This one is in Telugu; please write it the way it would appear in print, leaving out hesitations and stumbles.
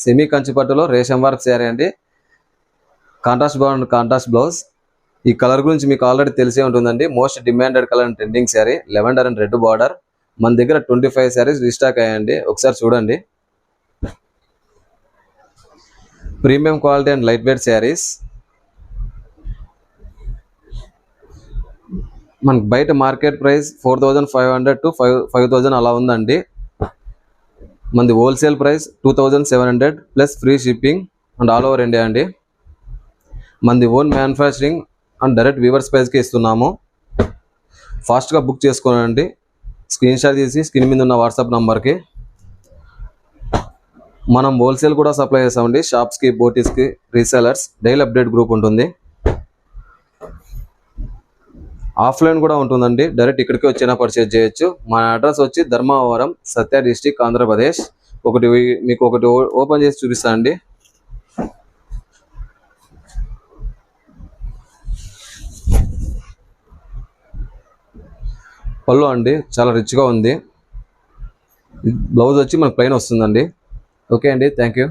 సెమీ కంచిపట్టులో రేషం వర్క్ శారీ అండి. కాంట్రాస్ట్ బాగుంది, కాంట్రాస్ట్ బ్లౌజ్. ఈ కలర్ గురించి మీకు ఆల్రెడీ తెలిసే ఉంటుందండి. Most demanded colour and trending sari, lavender and red border. మన దగ్గర 25 శారీస్ రీస్టాక్ అయ్యాయండి, ఒకసారి చూడండి. Premium quality and light weight saris. మనకి బయట మార్కెట్ ప్రైస్ 4500 to 5000 అలా ఉందండి. మనది wholesale price 2700 plus free shipping and all over India అండి. మనది own manufacturing and direct weavers ప్రైస్కి ఇస్తున్నాము. ఫాస్ట్గా బుక్ చేసుకోనండి. స్క్రీన్ షాట్ తీసి స్క్రీన్ మీద ఉన్న వాట్సాప్ నంబర్కి. మనం హోల్సేల్ కూడా సప్లై చేస్తామండి, షాప్స్కి, బోటీస్కి, రీసెలర్స్. డైలీ అప్డేట్ గ్రూప్ ఉంటుంది. ఆఫ్లైన్ కూడా ఉంటుందండి, డైరెక్ట్ ఇక్కడికి వచ్చినా పర్చేజ్ చేయొచ్చు. మన అడ్రస్ వచ్చి ధర్మవరం, సత్య డిస్టిక్, ఆంధ్రప్రదేశ్. మీకు ఒకటి ఓపెన్ చేసి చూపిస్తాను అండి. పళ్ళు అండి చాలా రిచ్గా ఉంది. బ్లౌజ్ వచ్చి మనకు ప్లెయిన్ వస్తుందండి. ఓకే అండి, థ్యాంక్ యూ.